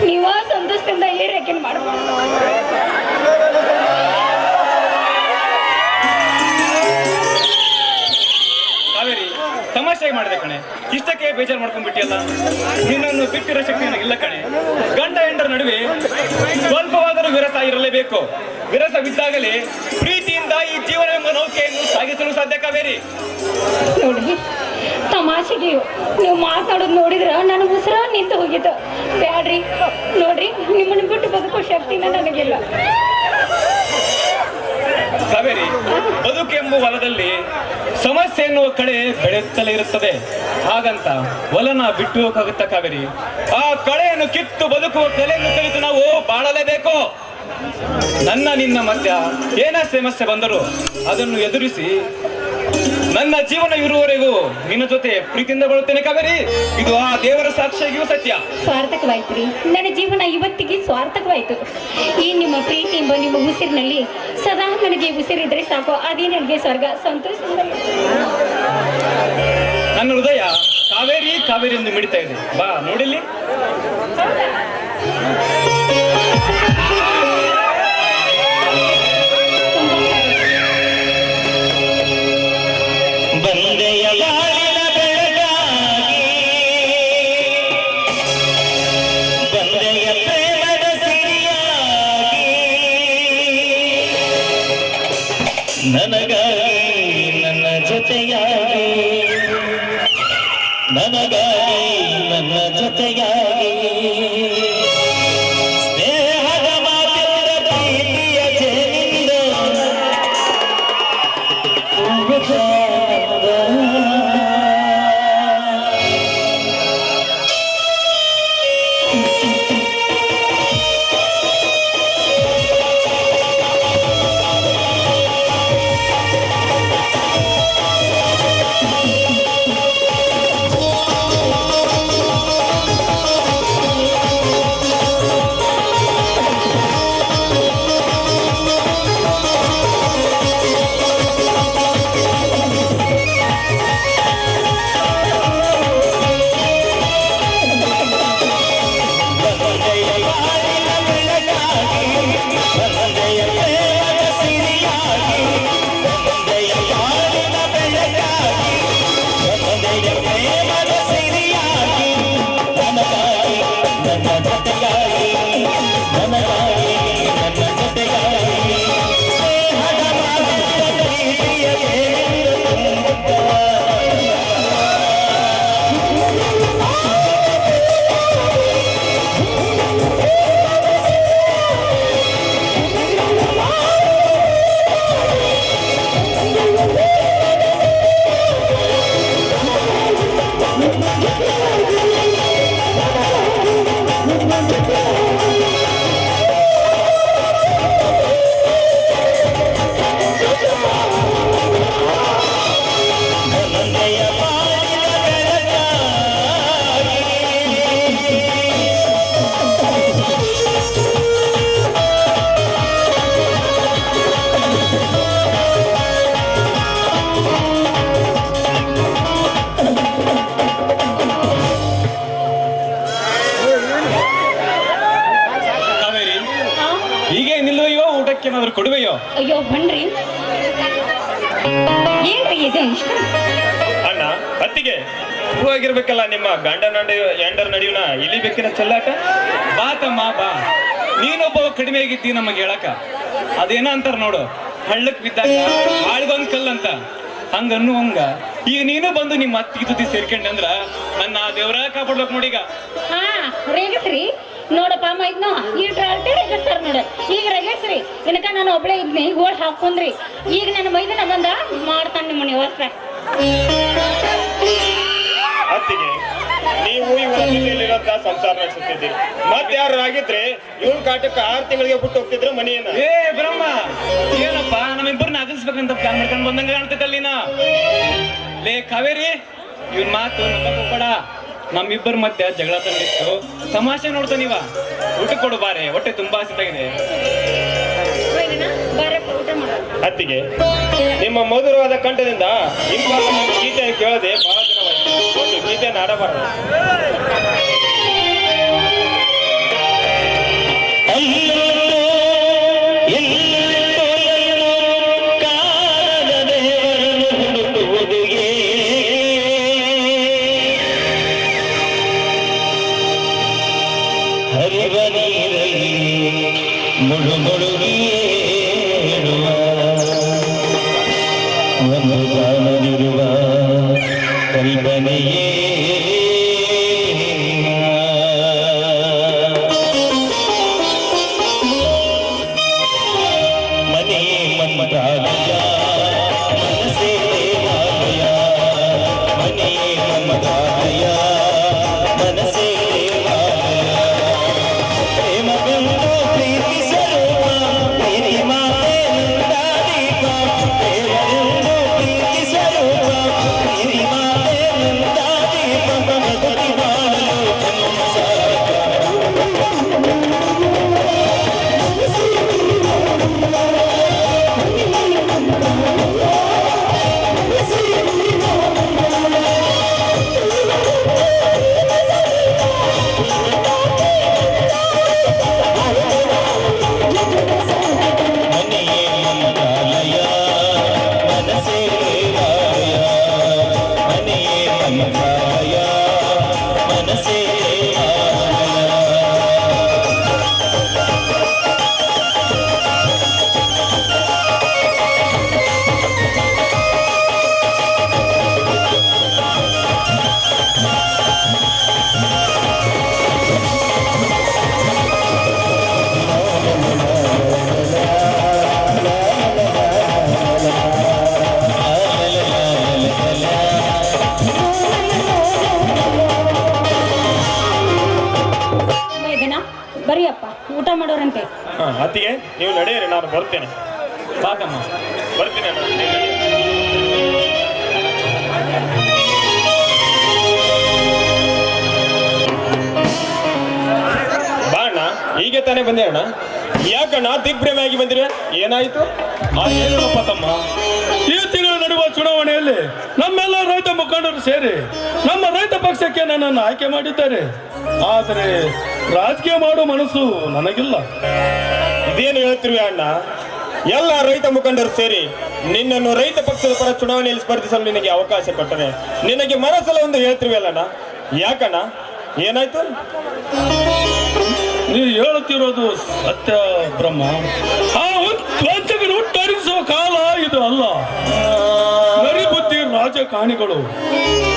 ನೀವ ಸಂತೋಷದಿಂದ ಏರಿಯಾಕಿನ ಮಾಡ್ಕೊಂಡು. ಕಾವೇರಿ, ತಮಾಷೆ ಮಾಡಿದೆ ಕಣೆ. ಇಷ್ಟಕ್ಕೆ ಬೇಜಾರು ಮಾಡ್ಕೊಂಡ್ಬಿಟ್ಟಿಯಲ್ಲ. ನಿನ್ನನ್ನು ಬಿಟ್ಟಿರೋ ಶಕ್ತಿ ನನಗಿಲ್ಲ ಕಣೆ. ಗಂಡ ಹೆಂಡರ ನಡುವೆ ಸ್ವಲ್ಪವಾದರೂ ವಿರಸ ಇರಲೇಬೇಕು. ವಿರಸವಿದ್ದಾಗಲೇ ಪ್ರೀತಿಯಿಂದ ಈ ಜೀವನ ಎಂಬ ನೌಕೆಯನ್ನು ಸಾಗಿಸಲು ಸಾಧ್ಯ. ಕಾವೇರಿ, ನೋಡ್ರಿ, ತಮಾಷೆಗೆ ನೀವು ಮಾತಾಡೋದು ನೋಡಿದ್ರ ನನ್ನ ಉಸಿರ ನಿಂತು ಹೋಗಿತ್ತು. ಬ್ಯಾಡ್ರಿ, ನೋಡ್ರಿ, ನಿಮ್ಮನ್ನು ಬಿಟ್ಟು ಬದುಕೋ ಶಕ್ತಿನ ನನಗಿಲ್ಲ. ಕಾವೇರಿ, ಬದುಕೆಂಬ ಹೊಲದಲ್ಲಿ ಸಮಸ್ಯೆ ಎನ್ನುವ ಕಳೆ ಬೆಳೆಯುತ್ತಲೇ ಇರುತ್ತದೆ. ಹಾಗಂತ ಹೊಲನ ಬಿಟ್ಟು ಹೋಗಕ್ಕಾಗುತ್ತಾ ಕಾವೇರಿ? ಆ ಕಳೆಯನ್ನು ಕಿತ್ತು ಬದುಕುವ ಕಲೆಯನ್ನು ಕಲಿತು ನಾವು ಬಾಳಲೇಬೇಕು. ನನ್ನ ನಿನ್ನ ಮಧ್ಯ ಏನ ಸಮಸ್ಯೆ ಬಂದರೂ ಅದನ್ನು ಎದುರಿಸಿ ನನ್ನ ಜೀವನ ಇರುವವರೆಗೂ ನಿನ್ನ ಜೊತೆ ಪ್ರೀತಿಯಿಂದ ಬರುತ್ತೇನೆ ಕಾವೇರಿ. ಇದು ಆ ದೇವರ ಸಾಕ್ಷಿಯಾಗಿಯೂ ಸತ್ಯ. ಸ್ವಾರ್ಥಕವಾಯ್ತು. ನನ್ನ ಜೀವನ ಇವತ್ತಿಗೆ ಸ್ವಾರ್ಥಕವಾಯ್ತು. ಈ ನಿಮ್ಮ ಪ್ರೀತಿ ಎಂಬ ನಿಮ್ಮ ಉಸಿರಿನಲ್ಲಿ ಸದಾ ನನಗೆ ಉಸಿರಿದ್ರೆ ಸಾಕು, ಅದೇ ನನಗೆ ಸ್ವರ್ಗ. ಸಂತೋಷದಿಂದ ನನ್ನ ಹೃದಯ ಕಾವೇರಿ ಕಾವೇರಿ ಎಂದು ಮಿಡಿತಾ ಇದೆ. ಬಾ ನೋಡಿಲ್ಲಿ. ಬಂದೆಯ ಬಾಳಿನ ಬೆಳಗಾಗಿ ನನಗಾಗಿ ನನ್ನ ಜೊತೆಯಾಗಿ ನನಗಾಗಿ ನನ್ನ ಜೊತೆಯಾಗಿ ಸ್ನೇಹದ ಮಾತಿಂದ ಪ್ರೀತಿಯ ಜೇನಿಂದ ತುಂಬುತ್ತಾನಂದ. ಏನಾದ್ರು ಕೊಡುವೆಯೋ? ಅಯ್ಯೋ ಬನ್ರಿ, ಏನ್ರಿ ಇದೆ ಇಷ್ಟ? ಅಣ್ಣ ಅತ್ತಿಗೆ ಹೂವಾಗಿರ್ಬೇಕಲ್ಲ ನಿಮ್ಮ ಎಂಡರ್ ನಡಿಯುನ ಇಲ್ಲಿ ಬೇಕಿನ ಚೆಲ್ಲಾಟ. ಬಾ ತಮ್ಮ ಬಾ, ನೀನೊಬ್ಬ ಕಡಿಮೆ ಆಗಿದ್ದಿ ನಮಗೆ ಹೇಳಕ. ಅದೇನ ಅಂತಾರ ನೋಡು, ಹಳ್ಳಕ್ ಬಿದ್ದಾಗ ಆಳ್ಗೊಂದ್ ಕಲ್ಲಂತ, ಹಂಗ ಅನ್ನುವಂಗ ಈಗ ನೀನು ಬಂದು ನಿಮ್ಮ ಅತ್ತಿಗೆ ಜೊತೆ ಸೇರ್ಕೊಂಡಂದ್ರ ನನ್ನ ದೇವ್ರ ಕಾಪಾಡ್ಬೇಕು ನೋಡೀಗ. ಹಾ ರೇಗಸ್ರಿ ನೋಡಪ್ಪ ಅಮ್ಮ ಇದ್ನ ಈಗ ರೇಗಸ್ತಾರ ನೋಡ, ಈಗ ರೇಗಸ್ರಿ ಇನ್ಕ ನಾನು ಒಬ್ಳೆ ಇದ್ನಿ ಗೋಳ್ ಹಾಕೊಂಡ್ರಿ. ಈಗ ನನ್ನ ಮೈದನ ಬಂದ ಮಾಡ್ತಾನೆ ನಿಮ್ಮ ವ್ಯವಸ್ಥೆ. ಅತ್ತಿಗೆ ನೀವು ಇವತ್ತಿರೋಂತ ಸಂಸಾರ ನಡೆಸುತ್ತಿದ್ದೀರಿ, ಮತ್ತೆ ಯಾರು ಆಗಿದ್ರೆ ಇವ್ರ ಕಾಟಕ್ಕೆ 6 ತಿಂಗಳಿಗೆ ಬಿಟ್ಟು ಹೋಗ್ತಿದ್ರೆ ಮನೆಯನ್ನ. ಏ ಬ್ರಹ್ಮ, ಏನಪ್ಪ ನಮ್ಮಿಬ್ಬರನ್ನ ಅಗಲ್ಸ್ಬೇಕಂತ ಪ್ಲಾನ್ ಮಾಡ್ಕೊಂಡು ಬಂದಂಗ ಕಾಣ್ತೈತಲ್ಲ ನೀನ. ಲೇ ಕಾವೇರಿ, ಇವ್ನ ಮಾತು ನಂಬಬೇಡ. ನಮ್ಮಿಬ್ಬರ ಮಧ್ಯ ಜಗಳ ತಂದಿತ್ತು, ತಮಾಷೆ ನೋಡ್ತಾ ನೀವ. ಊಟ ಕೊಡು ಬಾರೆ, ಹೊಟ್ಟೆ ತುಂಬಾ ಹಸಿತಾಗಿದೆ. ಅತ್ತಿಗೆ ನಿಮ್ಮ ಮಧುರವಾದ ಕಂಠದಿಂದ ಇಂಪಾದ ಗೀತೆ ಕೇಳದೆ ಬಹಳ ದಿನವಾಯಿತು. ಒಂದು ಗೀತೆಯನ್ನು ಆಡಬಾರದು. ಹರಿವ ನೀರಲ್ಲಿ ಮುಳು ಮುಳುಗಿರುವ ಒಂದು ಕಾಣದಿರುವ ಕಲ್ಪನೆಯೇ ಮನೆಯೇ ಮಂತ್ರಾಲಯ, ಮನಸ್ಸೇ ದೇವಾಲಯ. ಮನೆಯೇ ಮಂತ್ರಾಲಯ, ಮನಸ್ಸೇ ದೇವಾಲಯ. ಪ್ರೇಮ ಬಂದು ಪ್ರೀತಿ ಸ್ವರೂಪ, ಪ್ರೀತಿ ಮಾತೆ ನಂದಾದೀಪ. ಪ್ರೇಮ ಬಂದು ಪ್ರೀತಿ ಸ್ವರೂಪ, ಪ್ರೀತಿ ಮಾತೆ ನಂದಾದೀಪ. ಭಗವತಿ ಮಾಡಲು ಜನ್ಮ ಸಾರ್ಥಕ. ಮನೆಯೇ ಮಂತ್ರಾಲಯ, ಮನಸ್ಸೇ ದೇವಾಲಯ. ಮನೆಯೇ ಮಂತ್ರಾಲಯ, ಮನಸ್ಸೇ ದೇವಾಲಯ. ಬರ್ತೇನೆ. ಬಾತಮ್ಮ. ಬರ್ತೀನಿ ಅಣ್ಣ. ನೀನ್ ನಡಿ. ಬಾ ಅಣ್ಣ, ಹೀಗೆ ತಾನೇ ಬಂದೆ ಅಣ್ಣ. ಯಾಕಣ್ಣ ದಿಗ್ಭ್ರಮೆಯಾಗಿ ಬಂದಿರ? ಏನಾಯ್ತು? ಏನಿಲ್ಲಪ್ಪ ತಮ್ಮ, ಈ ತಿಂಗಳ ನಡೆಯುವ ಚುನಾವಣೆಯಲ್ಲಿ ನಮ್ಮೆಲ್ಲ ರೈತ ಮುಖಂಡರು ಸೇರಿ ನಮ್ಮ ರೈತ ಪಕ್ಷಕ್ಕೆ ನನ್ನನ್ನು ಆಯ್ಕೆ ಮಾಡಿದ್ದಾರೆ. ಆದರೆ ರಾಜಕೀಯ ಮಾಡೋ ಮನಸ್ಸು ನನಗಿಲ್ಲ. ಇದೇನು ಹೇಳ್ತಿರುವೆ ಅಣ್ಣ? ಎಲ್ಲ ರೈತ ಮುಖಂಡರು ಸೇರಿ ನಿನ್ನನ್ನು ರೈತ ಪಕ್ಷದ ಪರ ಚುನಾವಣೆಯಲ್ಲಿ ಸ್ಪರ್ಧಿಸಲು ನಿನಗೆ ಅವಕಾಶ ಕೊಟ್ಟರೆ ನಿನಗೆ ಮನಸ್ಸಲ್ಲ ಒಂದು ಹೇಳ್ತಿರುವೆಲ್ಲಣ್ಣ. ಯಾಕಣ್ಣ, ಏನಾಯ್ತು? ನೀವು ಹೇಳುತ್ತಿರೋದು ಸತ್ಯ ಬ್ರಹ್ಮ. ಆ ವಂಚಕರು ಹುಟ್ಟರಿಸುವ ಕಾಲ ಇದು ಅಲ್ಲ. ಬುದ್ಧಿ ರಾಜಕಾರಣಿಗಳು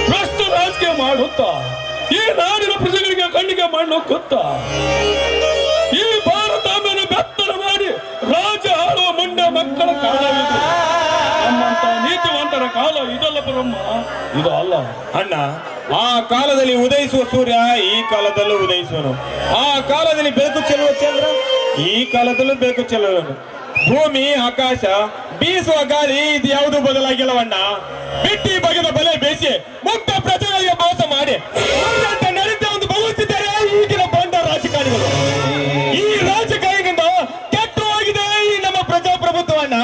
ಭ್ರಷ್ಟ ರಾಜಕೀಯ ಮಾಡುತ್ತಾ ಈ ನಾಡಿನ ಪ್ರಜೆಗಳಿಗೆ ಕಣ್ಣಿಗೆ ಮಣ್ಣು ಗೊತ್ತಾ ಈ ಭಾರತಾಂಬೆಯನ್ನು ಬೆತ್ತಲ ಮಾಡಿ ರಾಜ್ಯ ಆಳುವ ಮುಂಡ ಮಕ್ಕಳ ಕಾಲವಿದೆ. ನಮ್ಮಂತ ನೀತಿವಂತರ ಕಾಲ ಇದಲ್ಲ ಬ್ರಹ್ಮ, ಇದು ಅಲ್ಲ. ಅಣ್ಣ, ಆ ಕಾಲದಲ್ಲಿ ಉದಯಿಸುವ ಸೂರ್ಯ ಈ ಕಾಲದಲ್ಲೂ ಉದಯಿಸುವನು. ಆ ಕಾಲದಲ್ಲಿ ಬೆಳಕು ಚೆಲ್ಲುವ ಚಂದ್ರ ಈ ಕಾಲದಲ್ಲೂ ಬೆಳಕು ಚೆಲ್ಲುವನು. ಭೂಮಿ, ಆಕಾಶ, ಬೀಸುವ ಗಾಳಿ ಇದು ಯಾವುದು ಬದಲಾಗಿಲ್ಲವಣ್ಣ. ಬಿಟ್ಟಿ ಬಗೆದ ಬಲೆ ಬೇಯಿಸಿ ಮುಕ್ತ ಪ್ರಜೆಗಳಿಗೆ ಮೋಸ ಮಾಡಿ ನಡೀತಾ ಒಂದು ಬಗುತ್ತಿದ್ದಾರೆ ಈಗಿನ ಬಂಡ ರಾಜಕಾರಣಿಗಳು. ಈ ರಾಜಕಾರಣಿಗಳಿಂದ ಕೆಟ್ಟು ಹೋಗಿದೆ ಈ ನಮ್ಮ ಪ್ರಜಾಪ್ರಭುತ್ವವನ್ನ.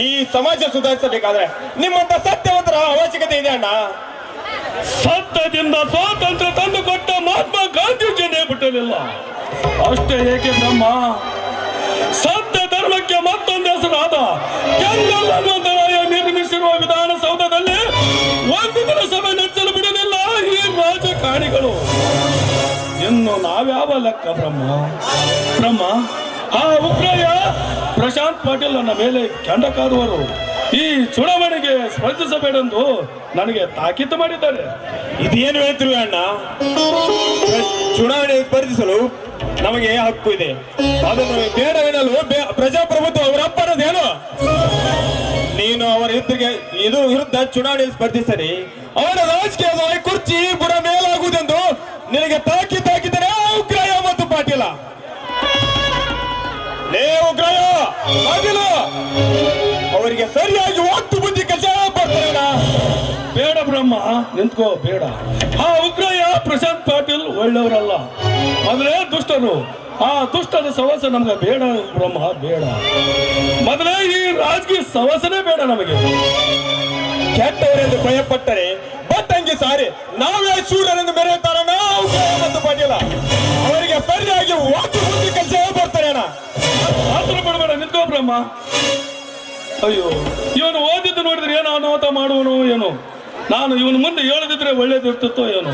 ಈ ಸಮಾಜ ಸುಧಾರಿಸಬೇಕಾದ್ರೆ ನಿಮ್ಮಂತ ಸತ್ಯವಂತರ ಅವಶ್ಯಕತೆ ಇದೆ ಅಣ್ಣ. ಸತ್ಯದಿಂದ ಸ್ವಾತಂತ್ರ್ಯ ತಂದು ಕೊಟ್ಟ ಮಹಾತ್ಮ ಗಾಂಧೀಜಿಯನ್ನೇ ಬಿಟ್ಟಲಿಲ್ಲ. ಅಷ್ಟೇ ಏಕೆ ಬ್ರಹ್ಮ, ಸತ್ಯ ಧರ್ಮಕ್ಕೆ ಮತ್ತೊಂದು ಹೆಸರಾದ ಕೆಂಗಲ್ ಹನುಮಂತರಾಯ ನಿರ್ಮಿಸಿರುವ ವಿಧಾನಸೌಧದಲ್ಲಿ ಒಂದು ದಿನ ಸಭೆ ನಡೆಸಲು ಬಿಡಲಿಲ್ಲ ಈ ರಾಜಕಾರಣಿಗಳು. ಇನ್ನು ನಾವ್ಯಾವ ಲೆಕ್ಕ ಬ್ರಹ್ಮ? ಆ ಉಗ್ರಯ್ಯ ಪ್ರಶಾಂತ್ ಪಾಟೀಲ್ ನನ್ನ ಮೇಲೆ ಕೆಂಡ ಕಾರುವರು. ಈ ಚುನಾವಣೆಗೆ ಸ್ಪರ್ಧಿಸಬೇಡೆಂದು ನನಗೆ ತಾಕೀತು ಮಾಡಿದ್ದಾರೆ. ಇದೇನು ಹೇಳ್ತಿರುವೆ ಅಣ್ಣ? ಚುನಾವಣೆ ಸ್ಪರ್ಧಿಸಲು ನಮಗೆ ಹಕ್ಕು ಇದೆ. ಅದನ್ನು ಬೇಡವೆನ್ನಲು ಪ್ರಜಾಪ್ರಭುತ್ವ ಅವರಪ್ಪನದೇನು? ನೀನು ಅವರ ವಿರುದ್ಧ ಚುನಾವಣೆಯಲ್ಲಿ ಸ್ಪರ್ಧಿಸರಿ ಅವರ ರಾಜಕೀಯದ ಕುರ್ಚಿ ಬುಡ ಮೇಲಾಗುವುದೆಂದು ನಿನಗೆ ತಾಕಿದ್ದಾನೆ ಉಗ್ರಯ್ಯ ಮತ್ತು ಪಾಟೀಲ. ಉಗ್ರಯ್ಯ ಪಾಟೀಲ ಅವರಿಗೆ ಸರಿಯಾಗಿ ಒತ್ತು ಬುದ್ಧಿ ಕೆಲಸ ಬರ್ತಾರ. ಬೇಡ ಬ್ರಹ್ಮ, ನಿಂತ್ಕೋ, ಬೇಡ. ಆ ಉಗ್ರಯ್ಯ ಪ್ರಶಾಂತ್ ಪಾಟೀಲ್ ಒಳ್ಳೆಯವರಲ್ಲ, ಮೊದಲೇ ದುಷ್ಟರು. ಆ ದುಷ್ಟದ ಸವಸ ನಮ್ಗೆ ಬೇಡ ಬ್ರಹ್ಮ, ಬೇಡ. ಮೊದಲೇ ಈ ರಾಜಕೀಯ ಸವಸನೇ ಬೇಡ ನಮಗೆ. ಕೆಟ್ಟವರೆಂದು ಭಯಪಟ್ಟರೆ ಬಟ್ಟಂಗಿ ಸಾರಿ ನಾವೇ ಶೂರರೆಂದು ಮೆರೆಯುತ್ತಾರ ಮತ್ತು ಪಾಟೀಲ. ಅವರಿಗೆ ಸರಿಯಾಗಿ ಒತ್ತು ಬುದ್ಧಿ ಕೆಲಸ ಬರ್ತಾರೆ ಅಣ್ಣ. ಆತರ ಪಡಬೇಡ, ನಿಂತ್ಕೋ ಬ್ರಹ್ಮ. ಅಯ್ಯೋ, ಇವನು ಓದಿದ್ದು ನೋಡಿದ್ರೆ ಏನೋ ಅನಾಹುತ ಮಾಡುವನು ಏನೋ. ನಾನು ಇವನು ಮುಂದೆ ಹೇಳದಿದ್ರೆ ಒಳ್ಳೇದಿರ್ತಿತ್ತೋ ಏನೋ.